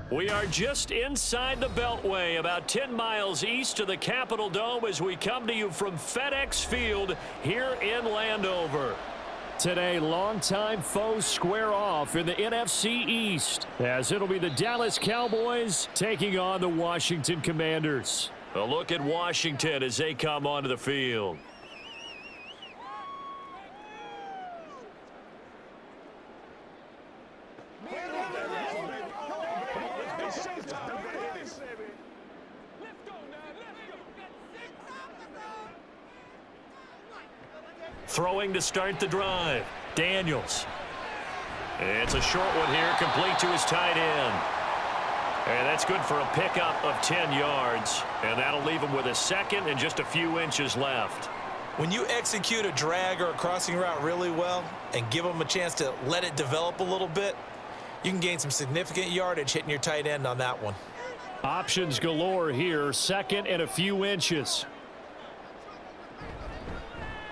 We are just inside the Beltway, about 10 miles east of the Capitol Dome as we come to you from FedEx Field here in Landover. Today, longtime foes square off in the NFC East, as it'll be the Dallas Cowboys taking on the Washington Commanders. A look at Washington as they come onto the field. Throwing to start the drive. Daniels. It's a short one here, complete to his tight end. And that's good for a pickup of 10 yards. And that'll leave him with a second and just a few inches left. When you execute a drag or a crossing route really well and give them a chance to let it develop a little bit, you can gain some significant yardage hitting your tight end on that one. Options galore here, second and a few inches.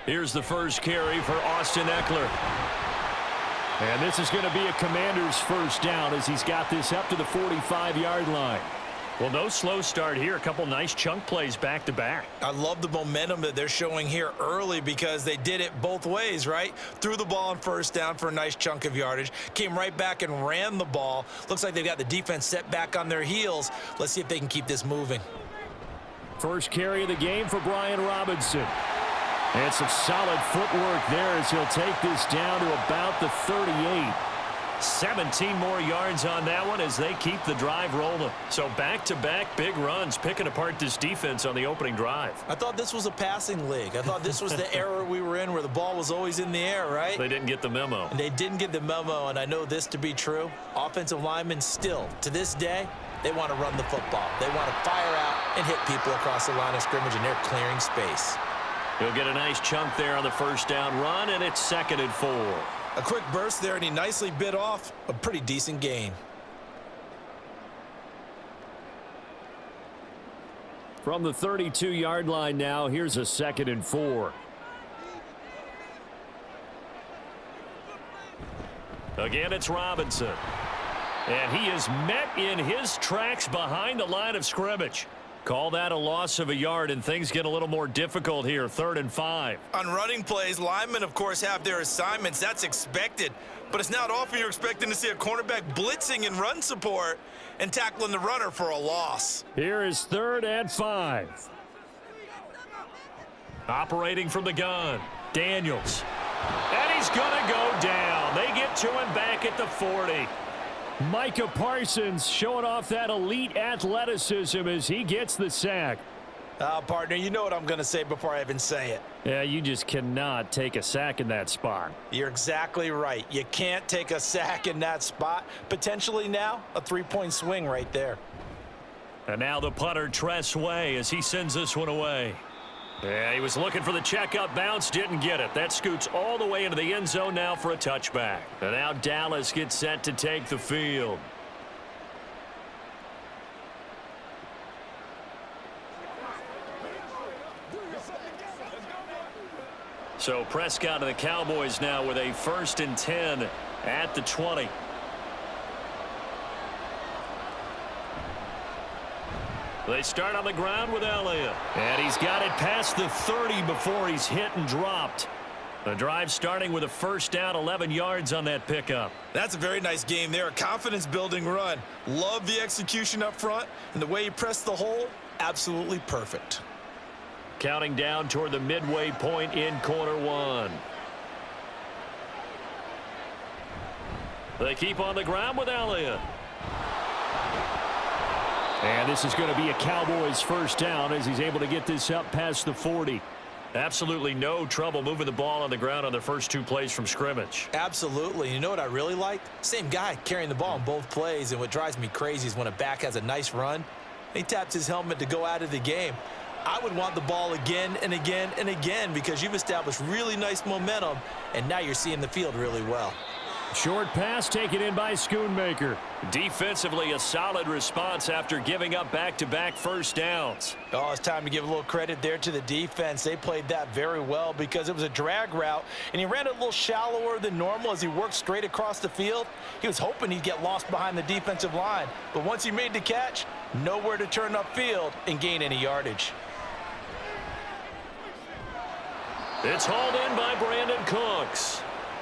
Here's the first carry for Austin Eckler. And this is going to be a Commander's first down as he's got this up to the 45-yard line. Well, no slow start here. A couple nice chunk plays back-to-back. I love the momentum that they're showing here early because they did it both ways, right? Threw the ball on first down for a nice chunk of yardage. Came right back and ran the ball. Looks like they've got the defense set back on their heels. Let's see if they can keep this moving. First carry of the game for Brian Robinson. And some solid footwork there as he'll take this down to about the 38. 17 more yards on that one as they keep the drive rolling. So back-to-back big runs, picking apart this defense on the opening drive. I thought this was a passing league. I thought this was the era we were in where the ball was always in the air, right? They didn't get the memo. And they didn't get the memo, and I know this to be true. Offensive linemen still, to this day, they want to run the football. They want to fire out and hit people across the line of scrimmage, and they're clearing space. He'll get a nice chunk there on the first down run, and it's 2nd and 4. A quick burst there, and he nicely bit off a pretty decent gain. From the 32-yard line now, here's a 2nd and 4. Again, it's Robinson. And he is met in his tracks behind the line of scrimmage. Call that a loss of a yard, and things get a little more difficult here, 3rd and 5. On running plays, linemen, of course, have their assignments. That's expected. But it's not often you're expecting to see a cornerback blitzing in run support and tackling the runner for a loss. Here is 3rd and 5. Operating from the gun, Daniels. And he's going to go down. They get to him back at the 40. Micah Parsons showing off that elite athleticism as he gets the sack. Partner, you know what I'm going to say before I even say it. Yeah, you just cannot take a sack in that spot. You're exactly right. You can't take a sack in that spot. Potentially now a 3-point swing right there. And now the punter, Tress Way, as he sends this one away. Yeah, he was looking for the checkup bounce, didn't get it. That scoots all the way into the end zone now for a touchback. And now Dallas gets set to take the field. So Prescott and the Cowboys now with a 1st and 10 at the 20. They start on the ground with Elliott. And he's got it past the 30 before he's hit and dropped. The drive starting with a first down, 11 yards on that pickup. That's a very nice game there. A confidence-building run. Love the execution up front. And the way he pressed the hole, absolutely perfect. Counting down toward the midway point in quarter 1. They keep on the ground with Elliott. And this is going to be a Cowboys first down as he's able to get this up past the 40. Absolutely no trouble moving the ball on the ground on the first 2 plays from scrimmage. Absolutely. You know what I really like? Same guy carrying the ball in both plays, and what drives me crazy is when a back has a nice run, he taps his helmet to go out of the game. I would want the ball again and again and again because you've established really nice momentum, and now you're seeing the field really well. Short pass taken in by Schoonmaker. Defensively, a solid response after giving up back-to-back first downs. Oh, it's time to give a little credit there to the defense. They played that very well because it was a drag route, and he ran it a little shallower than normal as he worked straight across the field. He was hoping he'd get lost behind the defensive line, but once he made the catch, nowhere to turn upfield and gain any yardage. It's hauled in by Brandon Cooks.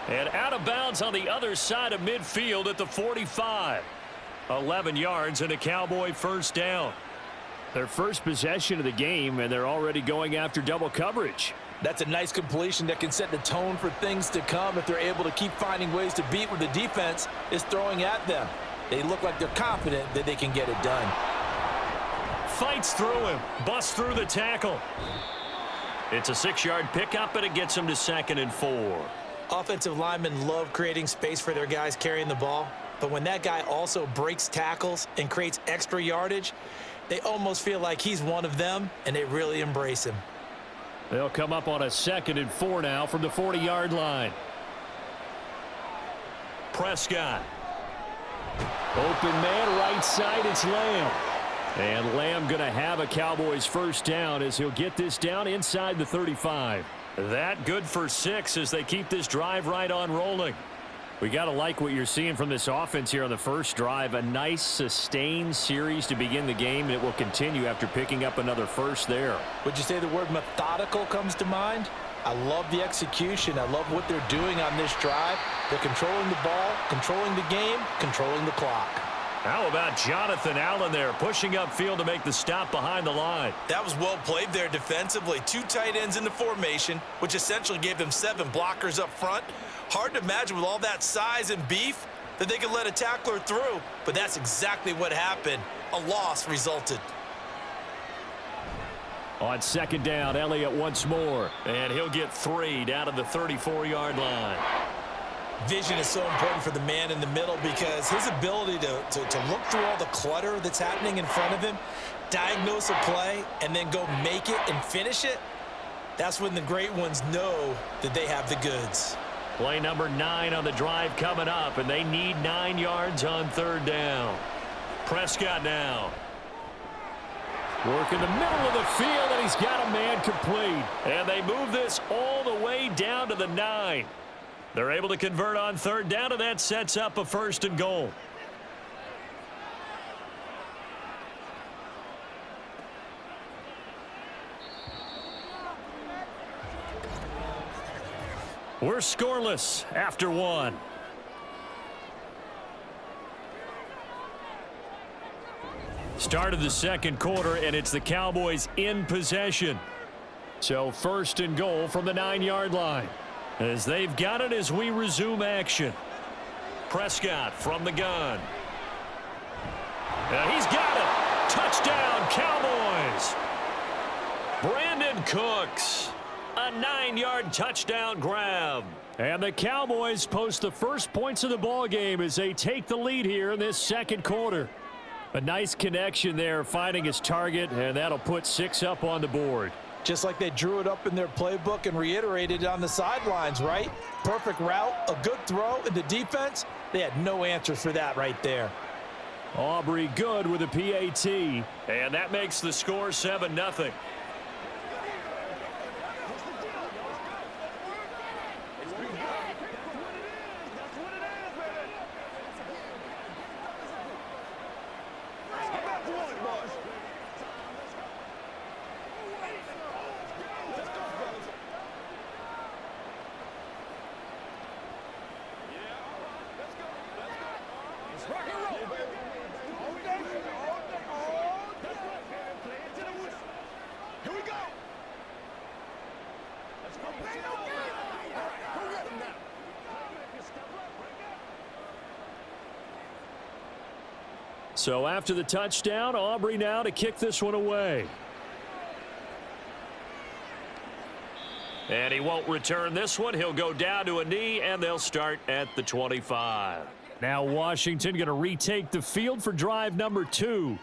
And out of bounds on the other side of midfield at the 45. 11 yards and a Cowboy first down. Their first possession of the game, and they're already going after double coverage. That's a nice completion that can set the tone for things to come if they're able to keep finding ways to beat what the defense is throwing at them. They look like they're confident that they can get it done. Fights through him, busts through the tackle. It's a 6-yard pickup, and it gets him to 2nd and 4. Offensive linemen love creating space for their guys carrying the ball, but when that guy also breaks tackles and creates extra yardage, they almost feel like he's one of them, and they really embrace him. They'll come up on a 2nd and 4 now from the 40-yard line. Prescott. Open man, right side, it's Lamb. And Lamb going to have a Cowboys first down as he'll get this down inside the 35. That good for 6 as they keep this drive right on rolling. We got to like what you're seeing from this offense here on the first drive. A nice sustained series to begin the game, and it will continue after picking up another first there. Would you say the word methodical comes to mind? I love the execution. I love what they're doing on this drive. They're controlling the ball, controlling the game, controlling the clock. How about Jonathan Allen there pushing upfield to make the stop behind the line? That was well played there defensively. 2 tight ends in the formation, which essentially gave them 7 blockers up front. Hard to imagine with all that size and beef that they could let a tackler through, but that's exactly what happened. A loss resulted. On 2nd down, Elliott once more, and he'll get 3 down to the 34-yard line. Vision is so important for the man in the middle because his ability to look through all the clutter that's happening in front of him, diagnose a play, and then go make it and finish it, that's when the great ones know that they have the goods. Play number 9 on the drive coming up, and they need 9 yards on 3rd down. Prescott now. Work in the middle of the field, and he's got a man complete. And they move this all the way down to the 9. They're able to convert on 3rd down, and that sets up a 1st and goal. We're scoreless after 1. Start of the 2nd quarter, and it's the Cowboys in possession. So 1st and goal from the 9-yard line. As they've got it as we resume action. Prescott from the gun. And he's got it. Touchdown, Cowboys. Brandon Cooks. A 9-yard touchdown grab. And the Cowboys post the first points of the ball game as they take the lead here in this 2nd quarter. A nice connection there, finding his target, and that'll put 6 up on the board. Just like they drew it up in their playbook and reiterated it on the sidelines, right? Perfect route, a good throw, and the defense, they had no answers for that right there. Aubrey good with a PAT, and that makes the score 7-0. So after the touchdown, Aubrey now to kick this one away. And he won't return this one. He'll go down to a knee, and they'll start at the 25. Now Washington going to retake the field for drive number 2.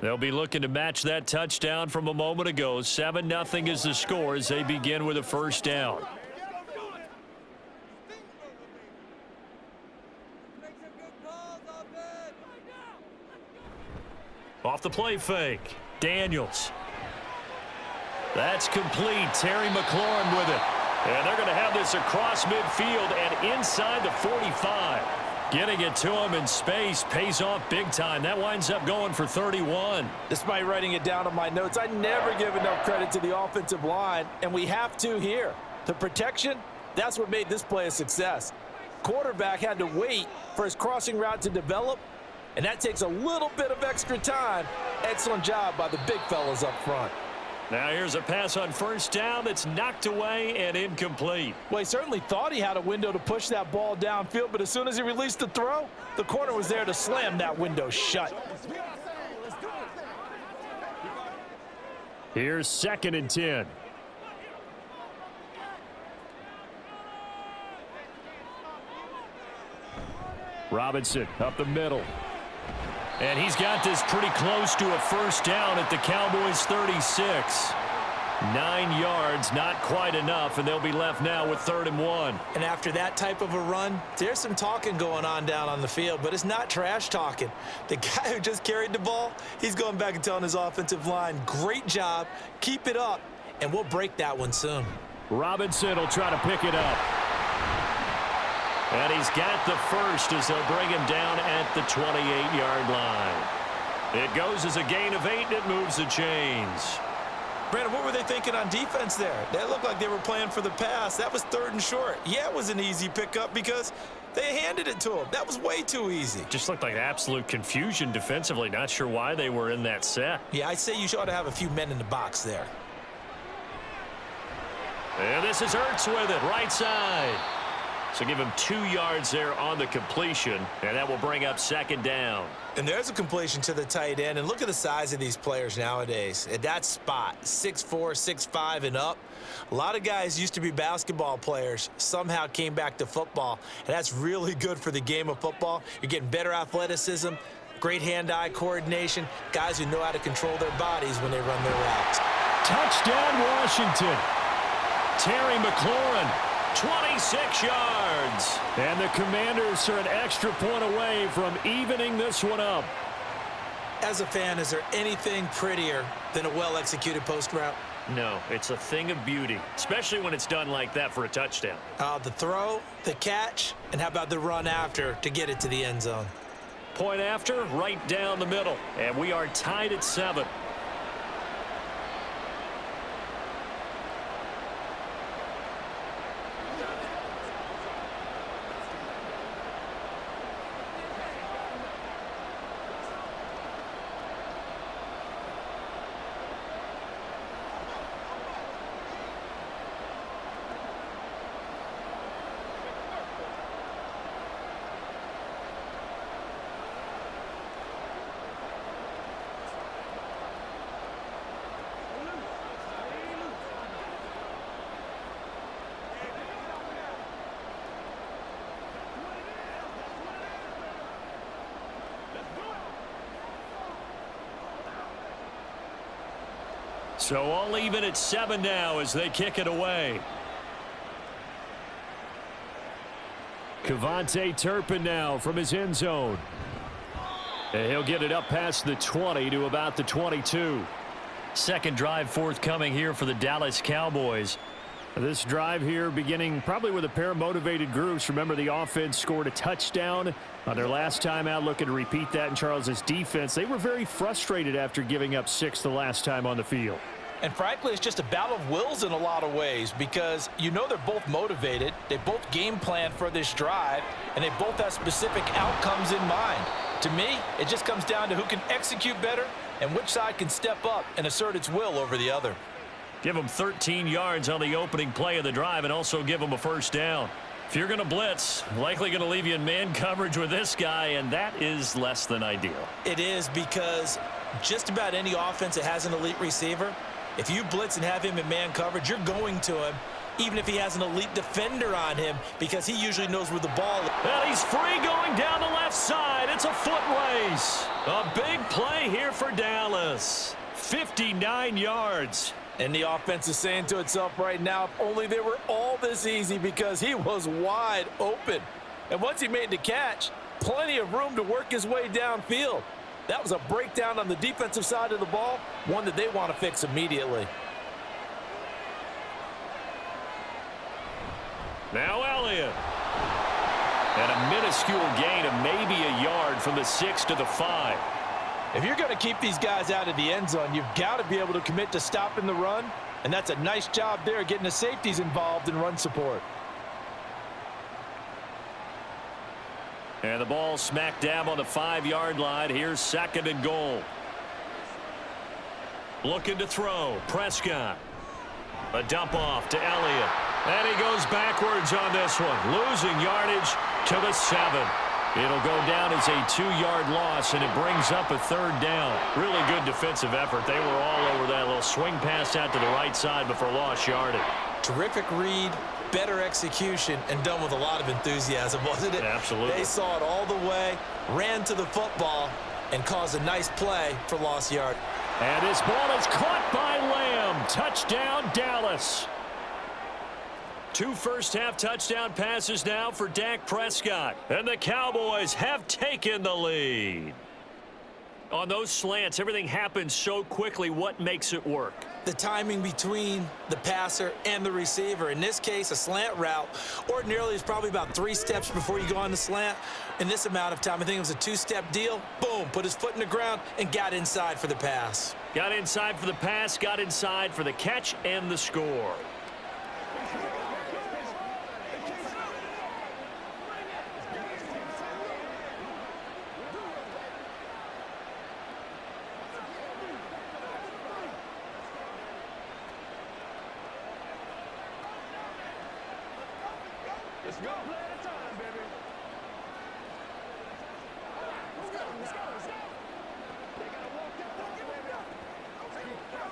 They'll be looking to match that touchdown from a moment ago. 7-0 is the score as they begin with a 1st down. Off the play fake. Daniels. That's complete. Terry McLaurin with it. And they're going to have this across midfield and inside the 45. Getting it to him in space pays off big time. That winds up going for 31. Despite writing it down on my notes, I never give enough credit to the offensive line, and we have to here. The protection, that's what made this play a success. Quarterback had to wait for his crossing route to develop, and that takes a little bit of extra time. Excellent job by the big fellas up front. Now here's a pass on first down that's knocked away and incomplete. Well, he certainly thought he had a window to push that ball downfield, but as soon as he released the throw, the corner was there to slam that window shut. Here's 2nd and 10. Robinson up the middle. And he's got this pretty close to a first down at the Cowboys' 36. 9 yards, not quite enough, and they'll be left now with 3rd and 1. And after that type of a run, there's some talking going on down on the field, but it's not trash talking. The guy who just carried the ball, he's going back and telling his offensive line, great job, keep it up, and we'll break that one soon. Robinson will try to pick it up. And he's got the first as they'll bring him down at the 28-yard line. It goes as a gain of 8, and it moves the chains. Brandon, what were they thinking on defense there? That looked like they were playing for the pass. That was 3rd and short. Yeah, it was an easy pickup because they handed it to him. That was way too easy. Just looked like absolute confusion defensively. Not sure why they were in that set. Yeah, I'd say you ought to have a few men in the box there. And this is Ertz with it, right side. So give him 2 yards there on the completion, and that will bring up 2nd down. And there's a completion to the tight end, and look at the size of these players nowadays. At that spot, 6'4", 6'5", and up. A lot of guys used to be basketball players, somehow came back to football, and that's really good for the game of football. You're getting better athleticism, great hand-eye coordination, guys who know how to control their bodies when they run their routes. Touchdown, Washington. Terry McLaurin. 26 yards. And the Commanders are an extra point away from evening this one up. As a fan, is there anything prettier than a well-executed post route? No, it's a thing of beauty, especially when it's done like that for a touchdown. The throw, the catch, and how about the run after to get it to the end zone? Point after, right down the middle. And we are tied at 7. So all even at 7 now as they kick it away. Kevontae Turpin now from his end zone. And he'll get it up past the 20 to about the 22. Second drive forthcoming here for the Dallas Cowboys. This drive here beginning probably with a pair of motivated groups. Remember, the offense scored a touchdown on their last time out, looking to repeat that in Charles's defense. They were very frustrated after giving up 6 the last time on the field. And frankly, it's just a battle of wills in a lot of ways because you know they're both motivated. They both game plan for this drive, and they both have specific outcomes in mind. To me, it just comes down to who can execute better and which side can step up and assert its will over the other. Give them 13 yards on the opening play of the drive and also give them a first down. If you're going to blitz, likely going to leave you in man coverage with this guy, and that is less than ideal. It is because just about any offense that has an elite receiver, if you blitz and have him in man coverage, you're going to him, even if he has an elite defender on him, because he usually knows where the ball is. And he's free going down the left side. It's a foot race. A big play here for Dallas. 59 yards. And the offense is saying to itself right now, if only they were all this easy, because he was wide open. And once he made the catch, plenty of room to work his way downfield. That was a breakdown on the defensive side of the ball, one that they want to fix immediately. Now Elliott. And a minuscule gain of maybe a yard from the 6 to the 5. If you're going to keep these guys out of the end zone, you've got to be able to commit to stopping the run, and that's a nice job there getting the safeties involved in run support. And the ball smack dab on the 5-yard line. Here's 2nd and goal. Looking to throw. Prescott. A dump off to Elliott. And he goes backwards on this one. Losing yardage to the 7. It'll go down as a 2-yard loss, and it brings up a 3rd down. Really good defensive effort. They were all over that little swing pass out to the right side before lost yardage. Terrific read, better execution, and done with a lot of enthusiasm, wasn't it? Absolutely. They saw it all the way, ran to the football, and caused a nice play for lost yard. And this ball is caught by Lamb. Touchdown, Dallas. 2 first-half touchdown passes now for Dak Prescott. And the Cowboys have taken the lead. On those slants, everything happens so quickly. What makes it work? The timing between the passer and the receiver. In this case, a slant route ordinarily is probably about 3 steps before you go on the slant. In this amount of time, I think it was a 2-step deal. Boom, put his foot in the ground and got inside for the pass. Got inside for the pass, got inside for the catch and the score. Let's go. Play at a time, baby. Let's go. Let's go. Let's go. They gotta walk that walk, baby. Let's go.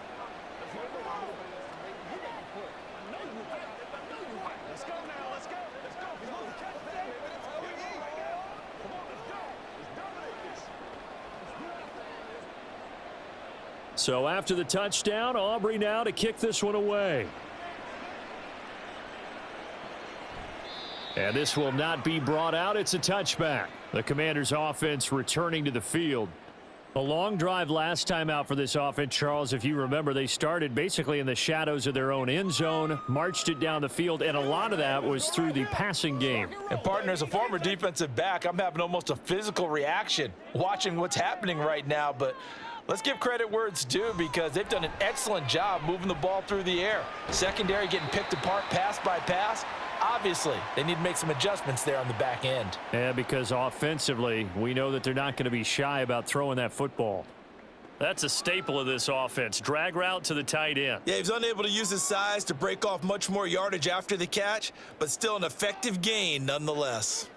You got to put. I know you right. I know you right. Let's go now. Let's go. Let's go. He's supposed to catch that, baby. That's how we eat. Come on, let's go. Let's dominate this. So after the touchdown, Aubrey now to kick this one away. And this will not be brought out. It's a touchback. The Commanders' offense returning to the field. A long drive last time out for this offense, Charles. If you remember, they started basically in the shadows of their own end zone, marched it down the field, and a lot of that was through the passing game. And, partner, as a former defensive back, I'm having almost a physical reaction watching what's happening right now. But let's give credit where it's due because they've done an excellent job moving the ball through the air. Secondary getting picked apart pass by pass. Obviously, they need to make some adjustments there on the back end. Yeah, because offensively, we know that they're not going to be shy about throwing that football. That's a staple of this offense. Drag route to the tight end. Yeah, he's unable to use his size to break off much more yardage after the catch, but still an effective gain nonetheless.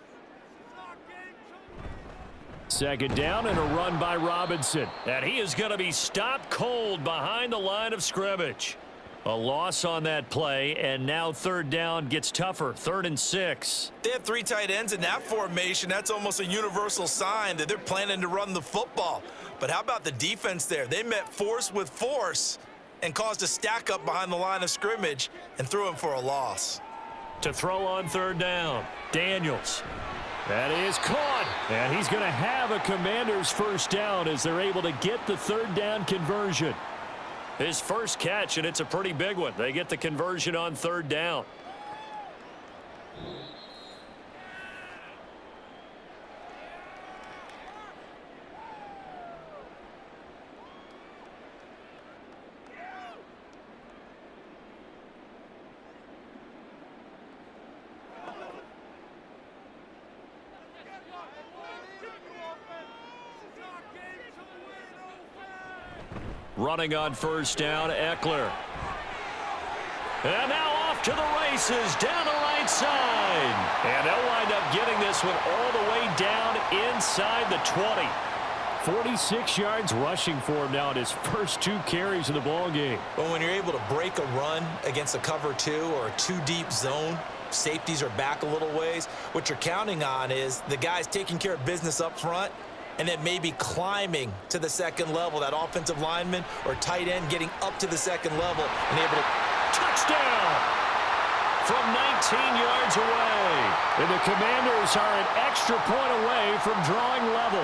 2nd down and a run by Robinson. And he is going to be stopped cold behind the line of scrimmage. A loss on that play, and now 3rd down gets tougher. 3rd and 6. They have 3 tight ends in that formation. That's almost a universal sign that they're planning to run the football. But how about the defense there? They met force with force and caused a stack up behind the line of scrimmage and threw him for a loss. To throw on 3rd down, Daniels. That is caught, and he's going to have a Commanders' 1st down as they're able to get the 3rd down conversion. His first catch, and it's a pretty big one. They get the conversion on 3rd down. Running on 1st down, Eckler. And now off to the races, down the right side. And they'll wind up getting this one all the way down inside the 20. 46 yards rushing for him now in his first 2 carries of the ballgame. Well, when you're able to break a run against a cover 2 or a 2-deep zone, safeties are back a little ways. What you're counting on is the guys taking care of business up front and then maybe climbing to the 2nd level, that offensive lineman or tight end getting up to the 2nd level and able to touchdown from 19 yards away. And the Commanders are an extra point away from drawing level.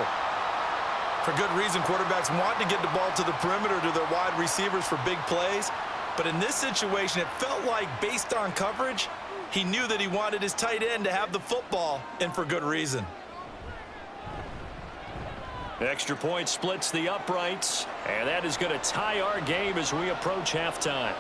For good reason, quarterbacks want to get the ball to the perimeter to their wide receivers for big plays. But in this situation, it felt like based on coverage, he knew that he wanted his tight end to have the football, and for good reason. Extra point splits the uprights, and that is going to tie our game as we approach halftime.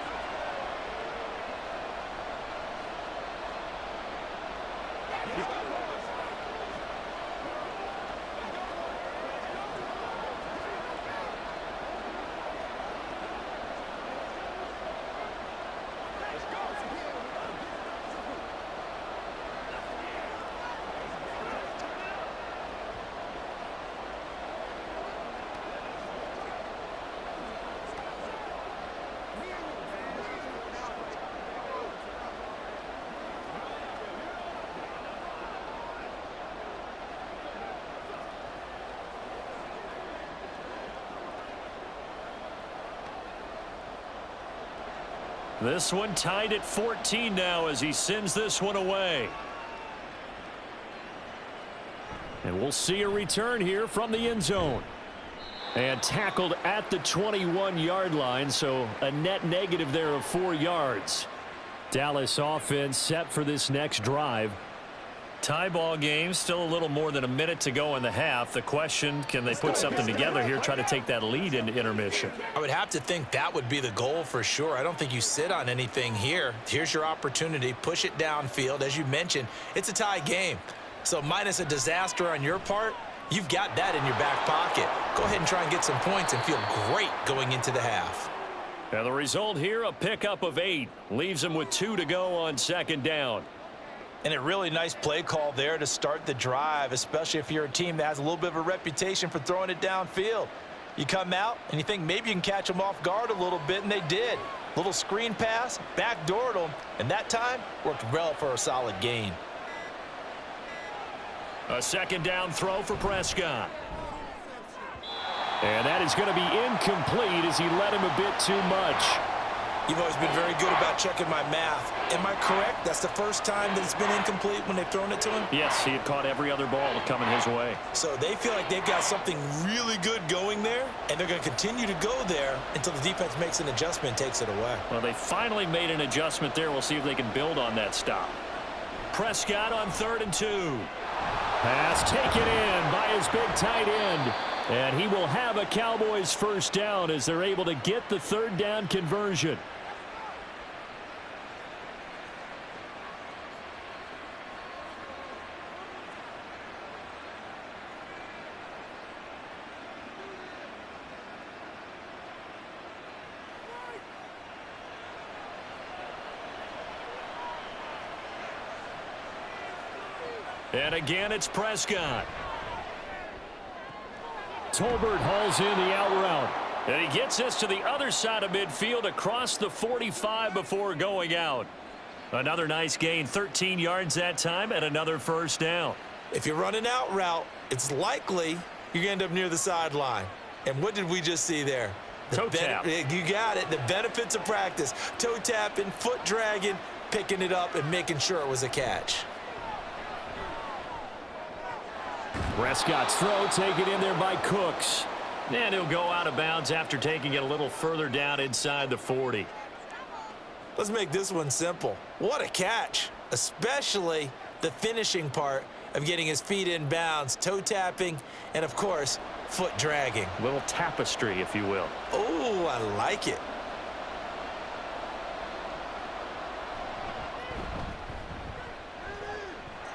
This one tied at 14 now as he sends this one away. And we'll see a return here from the end zone. And tackled at the 21-yard line, so a net negative there of 4 yards. Dallas offense set for this next drive. Tie ball game, still a little more than a minute to go in the half. The question, can they put something together here, try to take that lead into intermission? I would have to think that would be the goal for sure. I don't think you sit on anything here. Here's your opportunity. Push it downfield. As you mentioned, it's a tie game. So minus a disaster on your part, you've got that in your back pocket. Go ahead and try and get some points and feel great going into the half. And the result here, a pickup of 8. Leaves them with 2 to go on second down. And a really nice play call there to start the drive, especially if you're a team that has a little bit of a reputation for throwing it downfield. You come out and you think maybe you can catch them off guard a little bit, and they did. Little screen pass, backdoored them, and that time worked well for a solid gain. A second down throw for Prescott. And that is going to be incomplete as he led him a bit too much. You've always been very good about checking my math. Am I correct? That's the first time that it's been incomplete when they've thrown it to him? Yes, he had caught every other ball coming his way. So they feel like they've got something really good going there, and they're going to continue to go there until the defense makes an adjustment and takes it away. Well, they finally made an adjustment there. We'll see if they can build on that stop. Prescott on 3rd and 2. Pass taken in by his big tight end. And he will have a Cowboys first down as they're able to get the 3rd down conversion. And again, it's Prescott. Tolbert hauls in the out route. And he gets us to the other side of midfield across the 45 before going out. Another nice gain, 13 yards that time, and another first down. If you run an out route, it's likely you're going to end up near the sideline. And what did we just see there? Toe tap. You got it. The benefits of practice. Toe tapping, foot dragging, picking it up, and making sure it was a catch. Prescott's throw taken in there by Cooks. And he'll go out of bounds after taking it a little further down inside the 40. Let's make this one simple. What a catch, especially the finishing part of getting his feet in bounds, toe tapping, and, of course, foot dragging. A little tapestry, if you will. Oh, I like it.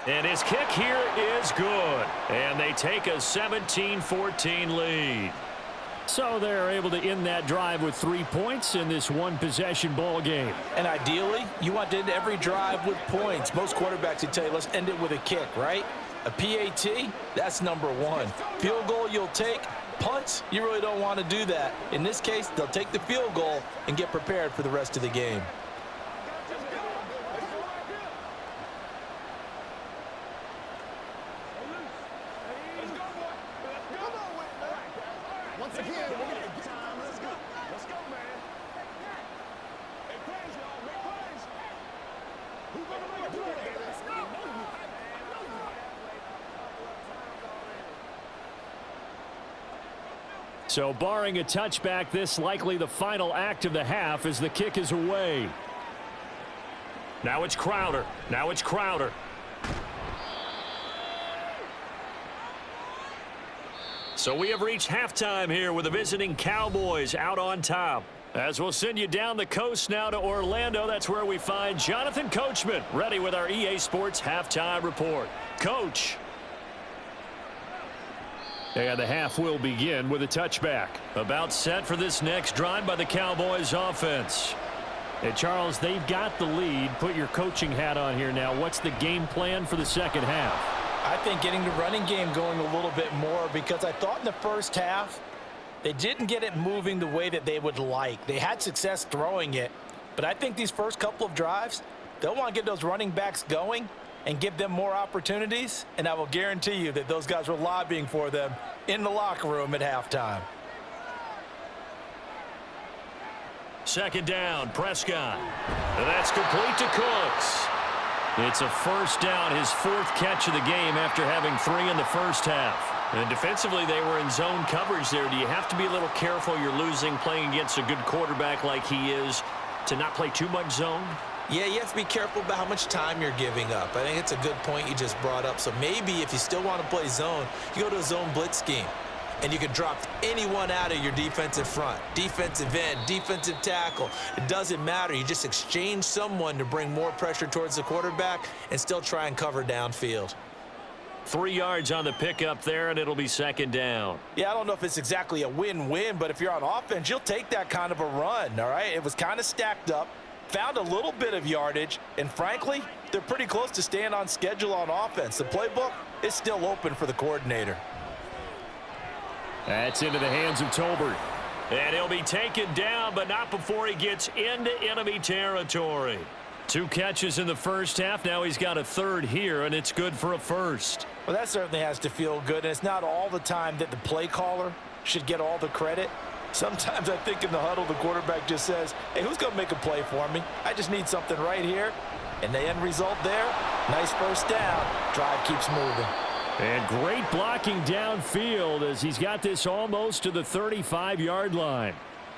And his kick here is good. And they take a 17-14 lead. So they're able to end that drive with 3 points in this one-possession ball game. And ideally, you want to end every drive with points. Most quarterbacks would tell you, let's end it with a kick, right? A PAT, that's number 1. Field goal you'll take. Punts, you really don't want to do that. In this case, they'll take the field goal and get prepared for the rest of the game. So barring a touchback, this likely the final act of the half as the kick is away. Now it's Crowder. Now it's Crowder. So we have reached halftime here with the visiting Cowboys out on top. As we'll send you down the coast now to Orlando, that's where we find Jonathan Coachman ready with our EA Sports halftime report. Coach. And the half will begin with a touchback. About set for this next drive by the Cowboys offense. Hey, Charles, they've got the lead. Put your coaching hat on here now. What's the game plan for the second half? I think getting the running game going a little bit more, because I thought in the first half they didn't get it moving the way that they would like. They had success throwing it, but I think these first couple of drives, they'll want to get those running backs going and give them more opportunities, and I will guarantee you that those guys were lobbying for them in the locker room at halftime. Second down, Prescott. And that's complete to Cooks. It's a first down, his fourth catch of the game after having 3 in the first half. And defensively, they were in zone coverage there. Do you have to be a little careful? You're losing playing against a good quarterback like he is to not play too much zone? Yeah, you have to be careful about how much time you're giving up. I think it's a good point you just brought up. So maybe if you still want to play zone, you go to a zone blitz scheme. And you can drop anyone out of your defensive front, defensive end, defensive tackle. It doesn't matter. You just exchange someone to bring more pressure towards the quarterback and still try and cover downfield. 3 yards on the pickup there, and it'll be second down. Yeah, I don't know if it's exactly a win-win, but if you're on offense, you'll take that kind of a run, all right? It was kind of stacked up, found a little bit of yardage, and frankly, they're pretty close to staying on schedule on offense. The playbook is still open for the coordinator. That's into the hands of Tolbert. And he'll be taken down, but not before he gets into enemy territory. 2 catches in the first half. Now he's got a third here, and it's good for a first. Well, that certainly has to feel good, and it's not all the time that the play caller should get all the credit. Sometimes I think in the huddle, the quarterback just says, hey, who's going to make a play for me? I just need something right here. And the end result there, nice first down. Drive keeps moving. And great blocking downfield as he's got this almost to the 35-yard line.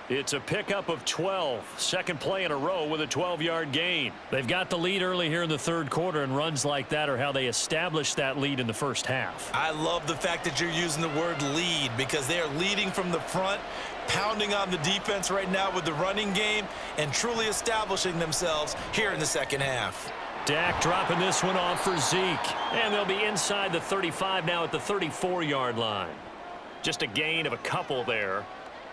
It's a pickup of 12. Second play in a row with a 12-yard gain. They've got the lead early here in the third quarter, and runs like that are how they established that lead in the first half. I love the fact that you're using the word lead, because they are leading from the front, pounding on the defense right now with the running game, and truly establishing themselves here in the second half. Dak dropping this one off for Zeke. And they'll be inside the 35 now at the 34-yard line. Just a gain of a couple there.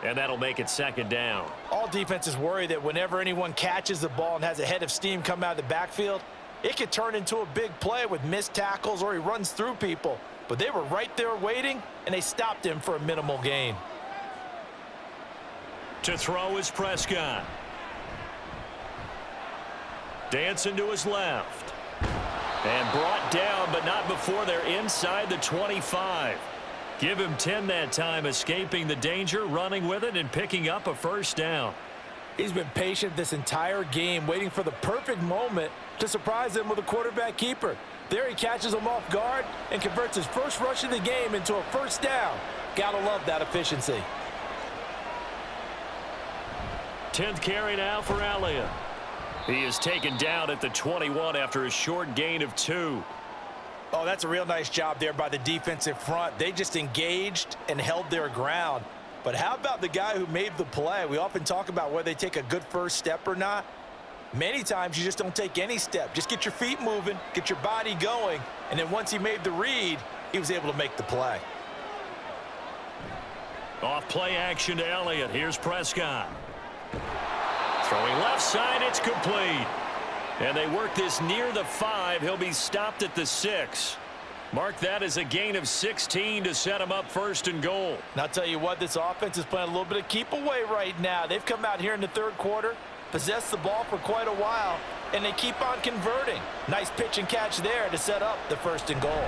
And that'll make it second down. All defenses worry that whenever anyone catches the ball and has a head of steam come out of the backfield, it could turn into a big play with missed tackles or he runs through people. But they were right there waiting, and they stopped him for a minimal gain. To throw is Prescott. Dancing to his left. And brought down, but not before they're inside the 25. Give him 10 that time, escaping the danger, running with it, and picking up a first down. He's been patient this entire game, waiting for the perfect moment to surprise him with a quarterback keeper. There he catches him off guard and converts his first rush of the game into a first down. Gotta love that efficiency. 10th carry now for Elliott. He is taken down at the 21 after a short gain of 2. Oh, that's a real nice job there by the defensive front. They just engaged and held their ground. But how about the guy who made the play? We often talk about whether they take a good first step or not. Many times you just don't take any step. Just get your feet moving, get your body going, and then once he made the read, he was able to make the play. Off play action to Elliott. Here's Prescott. Throwing left side, it's complete. And they work this near the 5. He'll be stopped at the 6. Mark that as a gain of 16 to set him up first and goal. And I'll tell you what, this offense is playing a little bit of keep away right now. They've come out here in the third quarter, possessed the ball for quite a while, and they keep on converting. Nice pitch and catch there to set up the first and goal.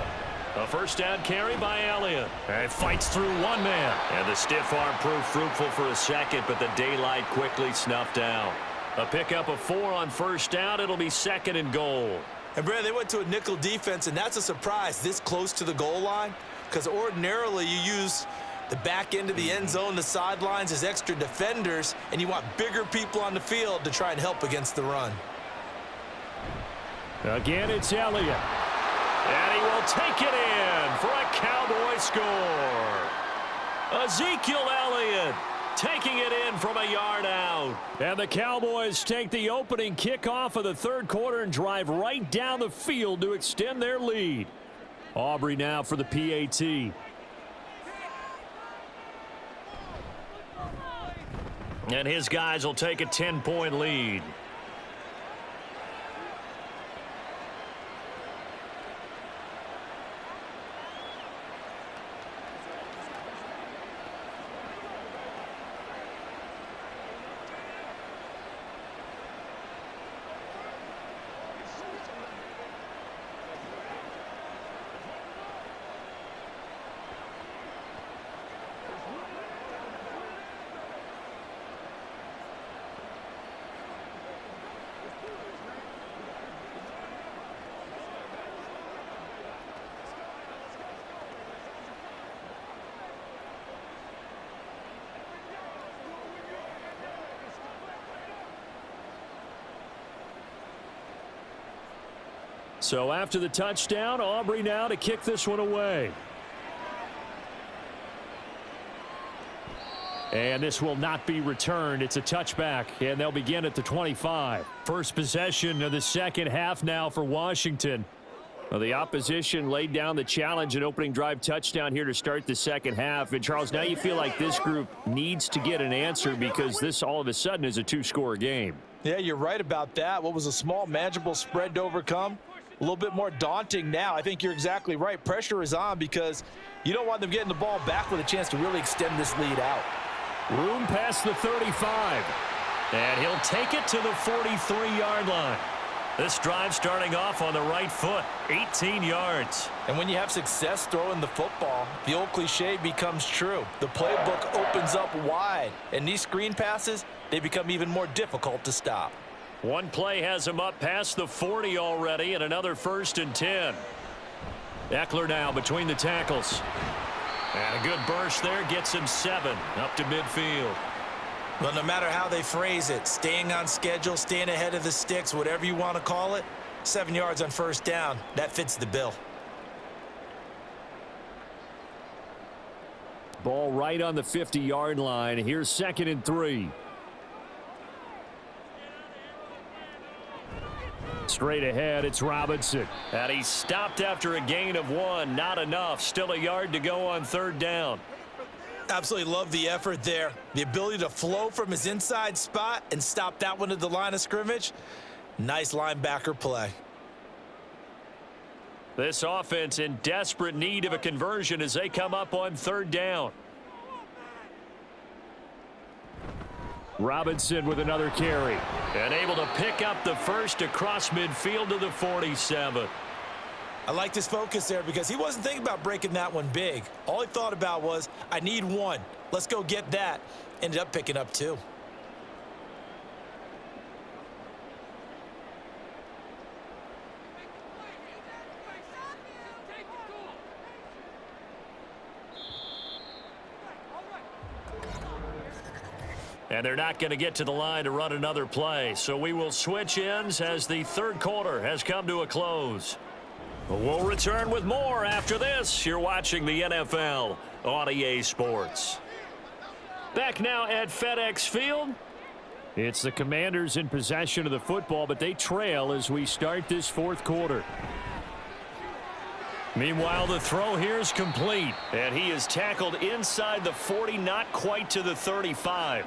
A first down carry by Elliott. And fights through one man. And the stiff arm proved fruitful for a second, but the daylight quickly snuffed down. A pickup of 4 on first down. It'll be second and goal. And, Brad, they went to a nickel defense, and that's a surprise this close to the goal line, because ordinarily you use The back end of the end zone, the sidelines is extra defenders, and you want bigger people on the field to try and help against the run. Again, it's Elliott. And he will take it in for a Cowboy score. Ezekiel Elliott taking it in from a yard out. And the Cowboys take the opening kickoff of the third quarter and drive right down the field to extend their lead. Aubrey now for the PAT. And his guys will take a 10-point lead. So after the touchdown, Aubrey now to kick this one away. And this will not be returned. It's a touchback, and they'll begin at the 25. First possession of the second half now for Washington. Well, the opposition laid down the challenge, an opening drive touchdown here to start the second half. And, Charles, now you feel like this group needs to get an answer because this all of a sudden is a two-score game. Yeah, you're right about that. What was a small, manageable spread to overcome? A little bit more daunting now. I think you're exactly right. Pressure is on because you don't want them getting the ball back with a chance to really extend this lead out. Room past the 35. And he'll take it to the 43-yard line. This drive starting off on the right foot, 18 yards. And when you have success throwing the football, the old cliche becomes true. The playbook opens up wide, and these screen passes, they become even more difficult to stop. One play has him up past the 40 already, and another 1st and 10. Eckler now between the tackles. And a good burst there gets him 7 up to midfield. Well, no matter how they phrase it, staying on schedule, staying ahead of the sticks, whatever you want to call it, 7 yards on first down, that fits the bill. Ball right on the 50-yard line. Here's 2nd and 3. Straight ahead, it's Robinson. And he stopped after a gain of 1. Not enough. Still a yard to go on 3rd down. Absolutely love the effort there. The ability to flow from his inside spot and stop that one at the line of scrimmage. Nice linebacker play. This offense in desperate need of a conversion as they come up on 3rd down. Robinson with another carry. And able to pick up the first across midfield to the 47. I liked his focus there because he wasn't thinking about breaking that one big. All he thought about was, I need 1. Let's go get that. Ended up picking up 2. And they're not going to get to the line to run another play. So we will switch ends as the third quarter has come to a close. We'll return with more after this. You're watching the NFL on EA Sports. Back now at FedEx Field. It's the Commanders in possession of the football, but they trail as we start this fourth quarter. Meanwhile, the throw here is complete, and he is tackled inside the 40, not quite to the 35.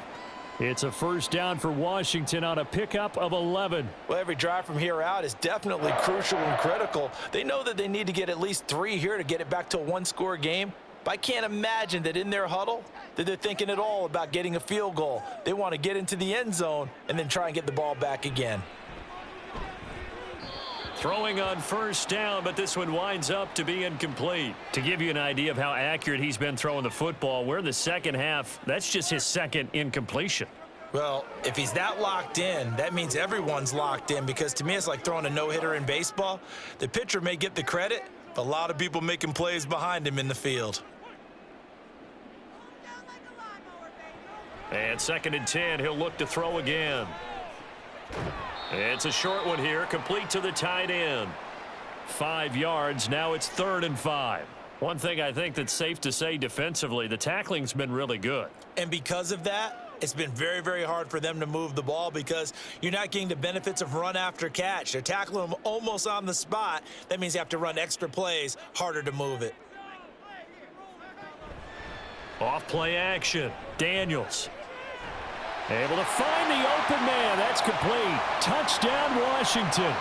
It's a first down for Washington on a pickup of 11. Well, every drive from here out is definitely crucial and critical. They know that they need to get at least 3 here to get it back to a one-score game. But I can't imagine that in their huddle that they're thinking at all about getting a field goal. They want to get into the end zone and then try and get the ball back again. Throwing on first down, but this one winds up to be incomplete. To give you an idea of how accurate he's been throwing the football, we're in the second half. That's just his second incompletion. Well, if he's that locked in, that means everyone's locked in, because to me it's like throwing a no-hitter in baseball. The pitcher may get the credit, but a lot of people making plays behind him in the field. And 2nd and 10, he'll look to throw again. It's a short one here, complete to the tight end. 5 yards, now it's 3rd and 5. One thing I think that's safe to say defensively, the tackling's been really good. And because of that, it's been very, very hard for them to move the ball because you're not getting the benefits of run after catch. They're tackling them almost on the spot. That means you have to run extra plays, harder to move it. Off play action. Daniels. Able to find the open man. That's complete. Touchdown, Washington.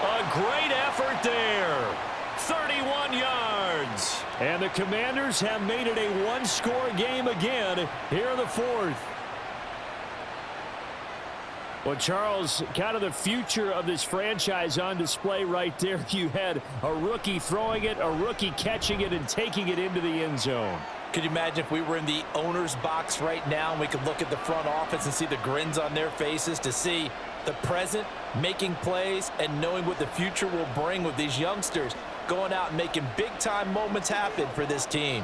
A great effort there. 31 yards. And the Commanders have made it a one-score game again here in the 4th. Well, Charles, kind of the future of this franchise on display right there. You had a rookie throwing it, a rookie catching it, and taking it into the end zone. Could you imagine if we were in the owner's box right now and we could look at the front office and see the grins on their faces to see the present making plays and knowing what the future will bring with these youngsters going out and making big-time moments happen for this team.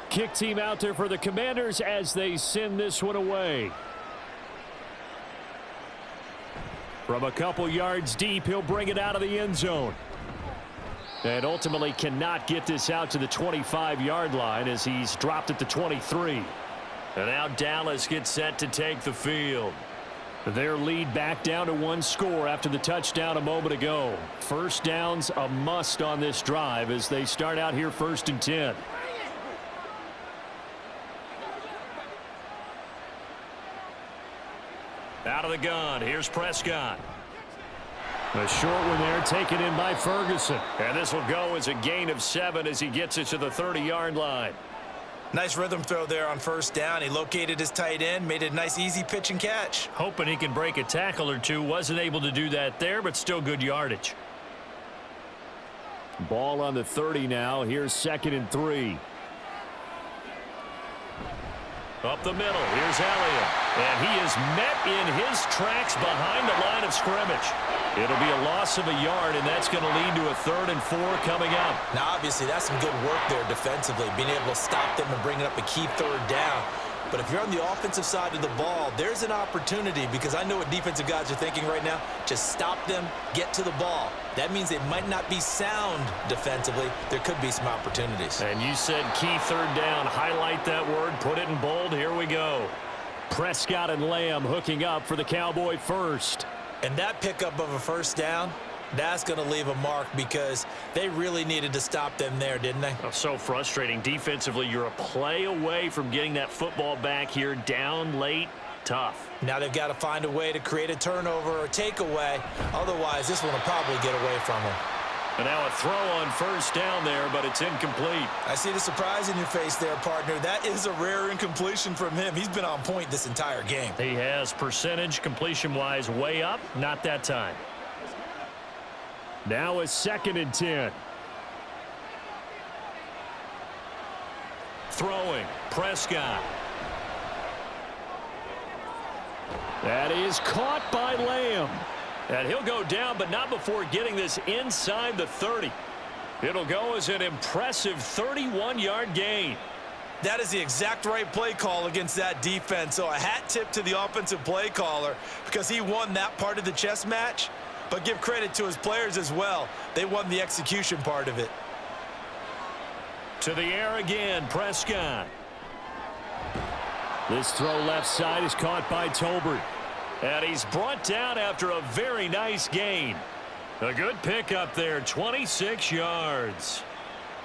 Kick team out there for the Commanders as they send this one away. From a couple yards deep, he'll bring it out of the end zone. And ultimately cannot get this out to the 25-yard line as he's dropped at the 23. And now Dallas gets set to take the field. Their lead back down to 1 score after the touchdown a moment ago. First down's a must on this drive as they start out here 1st and 10. Out of the gun, here's Prescott. A short one there taken in by Ferguson. And this will go as a gain of 7 as he gets it to the 30-yard line. Nice rhythm throw there on 1st down. He located his tight end, made it a nice easy pitch and catch. Hoping he can break a tackle or two. Wasn't able to do that there, but still good yardage. Ball on the 30 now. Here's 2nd and 3. Up the middle, here's Elliott. And he is met in his tracks behind the line of scrimmage. It'll be a loss of a yard, and that's going to lead to a 3rd and 4 coming up. Now, obviously, that's some good work there defensively, being able to stop them and bring up a key 3rd down. But if you're on the offensive side of the ball, there's an opportunity because I know what defensive guys are thinking right now. Just stop them, get to the ball. That means they might not be sound defensively. There could be some opportunities. And you said key 3rd down. Highlight that word. Put it in bold. Here we go. Prescott and Lamb hooking up for the Cowboy first. And that pickup of a 1st down, that's going to leave a mark because they really needed to stop them there, didn't they? Oh, so frustrating. Defensively, you're a play away from getting that football back here. Down late, tough. Now they've got to find a way to create a turnover or takeaway. Otherwise, this one will probably get away from them. And now a throw on 1st down there, but it's incomplete. I see the surprise in your face there, partner. That is a rare incompletion from him. He's been on point this entire game. He has percentage completion-wise way up. Not that time. Now a 2nd and 10. Throwing, Prescott. That is caught by Lamb. And he'll go down, but not before getting this inside the 30. It'll go as an impressive 31-yard gain. That is the exact right play call against that defense. So a hat tip to the offensive play caller because he won that part of the chess match. But give credit to his players as well. They won the execution part of it. To the air again, Prescott. This throw left side is caught by Tolbert. And he's brought down after a very nice gain. A good pickup there, 26 yards.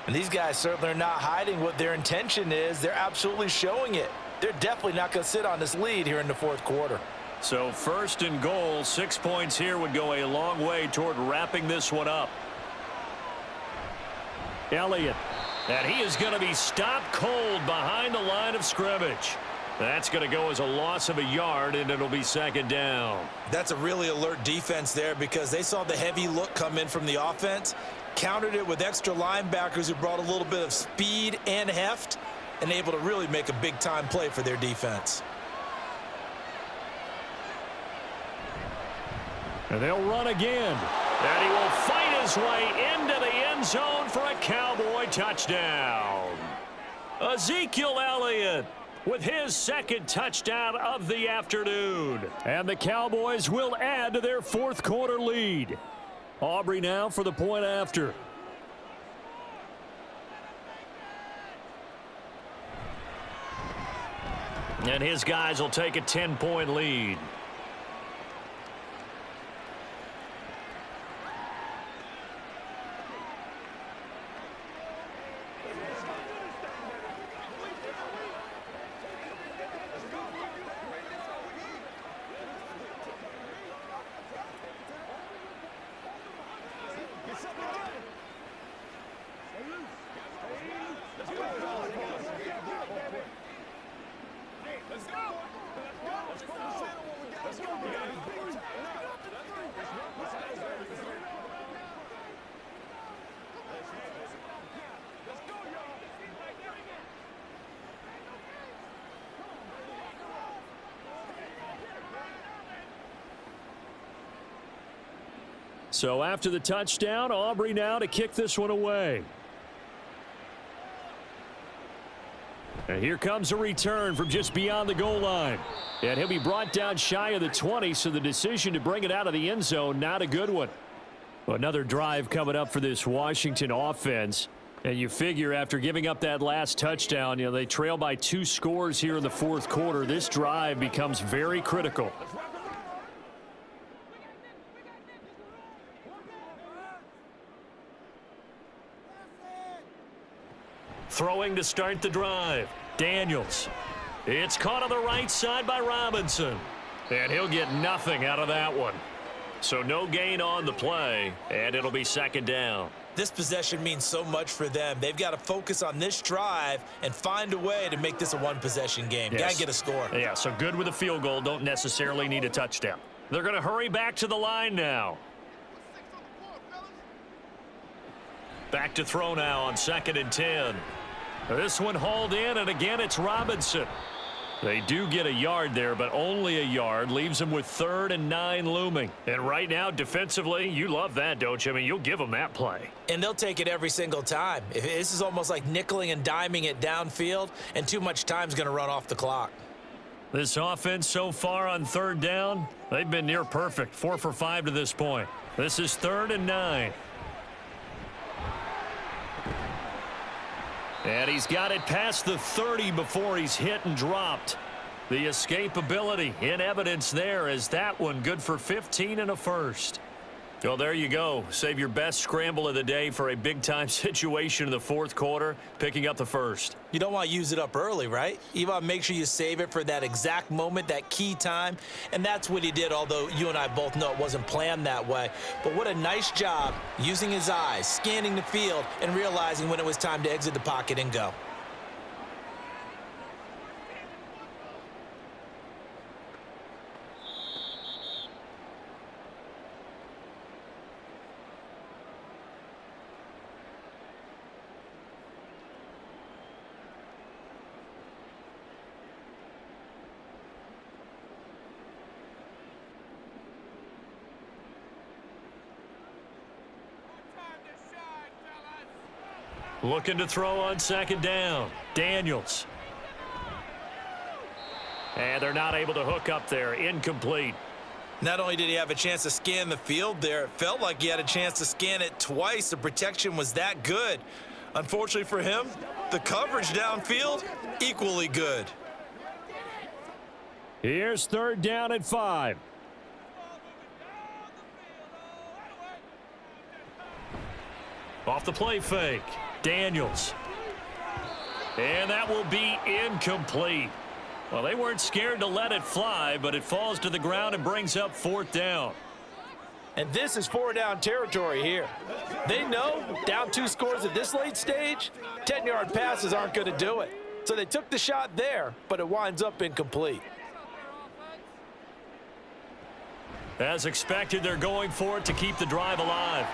And these guys certainly are not hiding what their intention is. They're absolutely showing it. They're definitely not going to sit on this lead here in the 4th quarter. So 1st and goal, 6 points here would go a long way toward wrapping this one up. Elliott And he is going to be stopped cold behind the line of scrimmage. That's going to go as a loss of a yard, and it'll be second down. That's a really alert defense there because they saw the heavy look come in from the offense, countered it with extra linebackers who brought a little bit of speed and heft, and able to really make a big-time play for their defense. And they'll run again. And he will fight his way into the end zone for a Cowboy touchdown. Ezekiel Elliott with his second touchdown of the afternoon. And the Cowboys will add to their fourth quarter lead. Aubrey now for the point after. And his guys will take a 10-point lead. So after the touchdown, Aubrey now to kick this one away. And here comes a return from just beyond the goal line. And he'll be brought down shy of the 20, so the decision to bring it out of the end zone, not a good one. Another drive coming up for this Washington offense. And you figure after giving up that last touchdown, they trail by 2 scores here in the fourth quarter. This drive becomes very critical. Throwing to start the drive. Daniels. It's caught on the right side by Robinson. And he'll get nothing out of that one. So no gain on the play, and it'll be second down. This possession means so much for them. They've got to focus on this drive and find a way to make this a one-possession game. Yes. Got to get a score. Yeah, so good with a field goal. Don't necessarily need a touchdown. They're going to hurry back to the line now. Back to throw now on 2nd and 10. This one hauled in, and again it's Robinson. They do get a yard there, but only a yard. Leaves them with 3rd and 9 looming. And right now, defensively, you love that, don't you? I mean, you'll give them that play. And they'll take it every single time. This is almost like nickeling and diming it downfield, and too much time's going to run off the clock. This offense so far on 3rd down, they've been near perfect. 4 for 5 to this point. This is 3rd and 9. And he's got it past the 30 before he's hit and dropped. The escapability in evidence there as that one good for 15 and a first. Well, there you go. Save your best scramble of the day for a big-time situation in the fourth quarter, picking up the first. You don't want to use it up early, right? You want to make sure you save it for that exact moment, that key time. And that's what he did, although you and I both know it wasn't planned that way. But what a nice job using his eyes, scanning the field, and realizing when it was time to exit the pocket and go. Looking to throw on 2nd down. Daniels. And they're not able to hook up there. Incomplete. Not only did he have a chance to scan the field there, it felt like he had a chance to scan it twice. The protection was that good. Unfortunately for him, the coverage downfield, equally good. Here's 3rd down and 5. Off the play fake. Daniels. And that will be incomplete. Well, they weren't scared to let it fly, but it falls to the ground and brings up 4th down. And this is 4-down territory here. They know down 2 scores at this late stage, 10-yard passes aren't going to do it. So they took the shot there, but it winds up incomplete. As expected, they're going for it to keep the drive alive.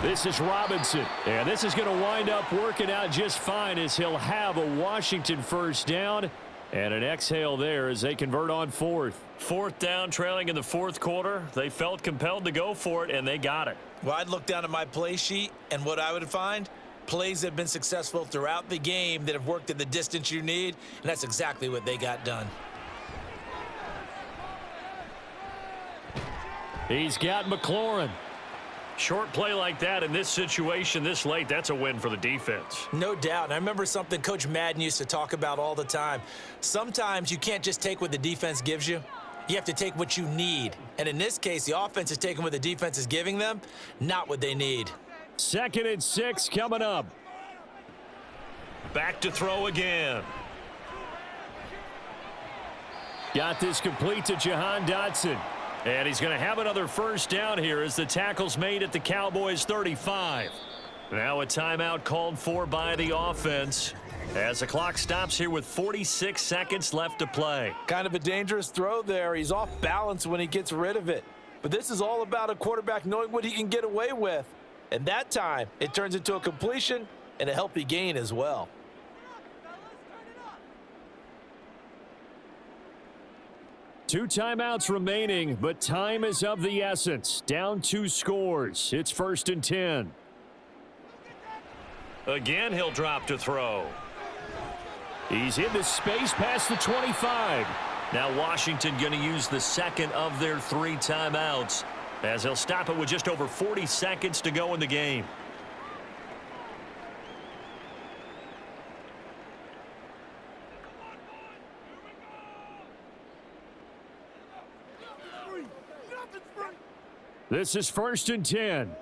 This is Robinson, and this is going to wind up working out just fine as he'll have a Washington first down and an exhale there as they convert on 4th. 4th down, trailing in the 4th quarter. They felt compelled to go for it, and they got it. Well, I'd look down at my play sheet, and what I would find, plays that have been successful throughout the game that have worked at the distance you need, and that's exactly what they got done. He's got McLaurin. Short play like that in this situation this late, that's a win for the defense. No doubt. And I remember something Coach Madden used to talk about all the time. Sometimes you can't just take what the defense gives you. You have to take what you need. And in this case, the offense is taking what the defense is giving them, not what they need. 2nd and 6 coming up. Back to throw again. Got this complete to Jahan Dotson. And he's going to have another first down here as the tackle's made at the Cowboys 35. Now a timeout called for by the offense as the clock stops here with 46 seconds left to play. Kind of a dangerous throw there. He's off balance when he gets rid of it. But this is all about a quarterback knowing what he can get away with. And that time, it turns into a completion and a healthy gain as well. Two timeouts remaining, but time is of the essence. Down 2 scores. It's 1st and 10. Again, he'll drop to throw. He's in the space past the 25. Now Washington going to use the second of their 3 timeouts as they'll stop it with just over 40 seconds to go in the game. This is 1st and 10.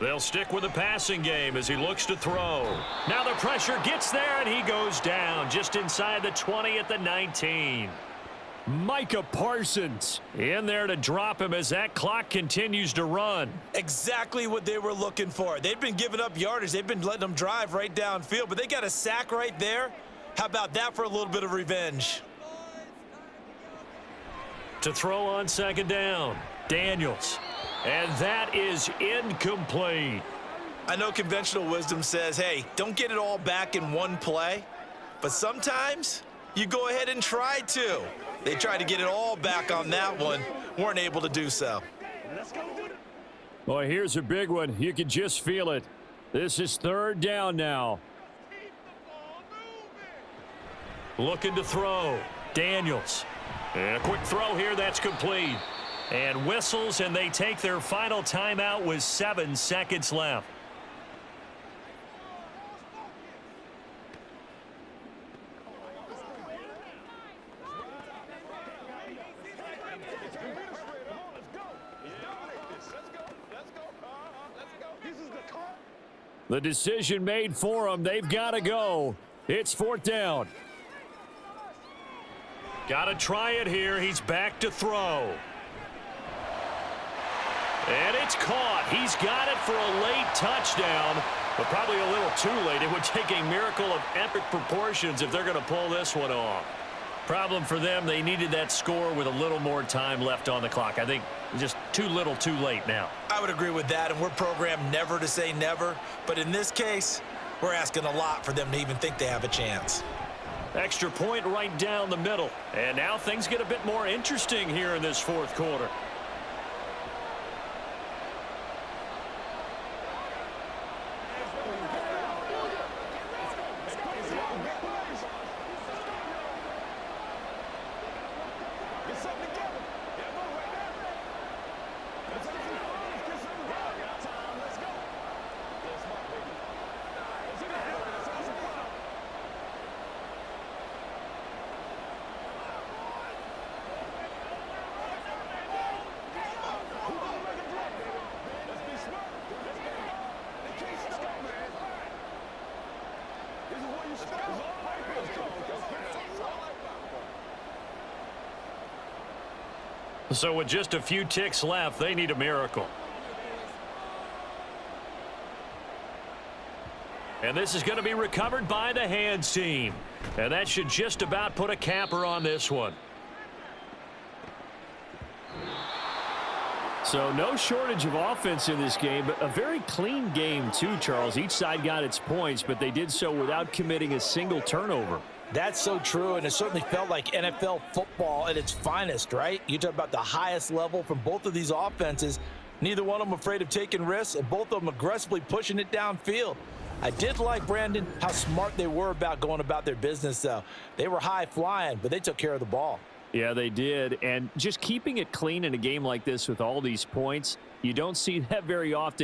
They'll stick with the passing game as he looks to throw. Now the pressure gets there, and he goes down just inside the 20 at the 19. Micah Parsons in there to drop him as that clock continues to run. Exactly what they were looking for. They've been giving up yardage. They've been letting them drive right downfield, but they got a sack right there. How about that for a little bit of revenge? To throw on 2nd down, Daniels. And that is incomplete. I know conventional wisdom says, hey, don't get it all back in one play. But sometimes you go ahead and try to. They tried to get it all back on that one. Weren't able to do so. Boy, here's a big one. You can just feel it. This is 3rd down now. Looking to throw. Daniels. And a quick throw here. That's complete. And whistles, and they take their final timeout with 7 seconds left. The decision made for them. They've got to go. It's 4th down. Got to try it here. He's back to throw. And it's caught. He's got it for a late touchdown, but probably a little too late. It would take a miracle of epic proportions if they're going to pull this one off. Problem for them, they needed that score with a little more time left on the clock. I think just too little too late now. I would agree with that, and we're programmed never to say never. But in this case, we're asking a lot for them to even think they have a chance. Extra point right down the middle. And now things get a bit more interesting here in this 4th quarter. So with just a few ticks left, they need a miracle. And this is going to be recovered by the hands team. And that should just about put a capper on this one. So no shortage of offense in this game, but a very clean game too, Charles. Each side got its points, but they did so without committing a single turnover. That's so true, and it certainly felt like NFL football at its finest, right? You talk about the highest level from both of these offenses. Neither one of them afraid of taking risks, and both of them aggressively pushing it downfield. I did like, Brandon, how smart they were about going about their business, though. They were high flying, but they took care of the ball. Yeah, they did. And just keeping it clean in a game like this with all these points, you don't see that very often.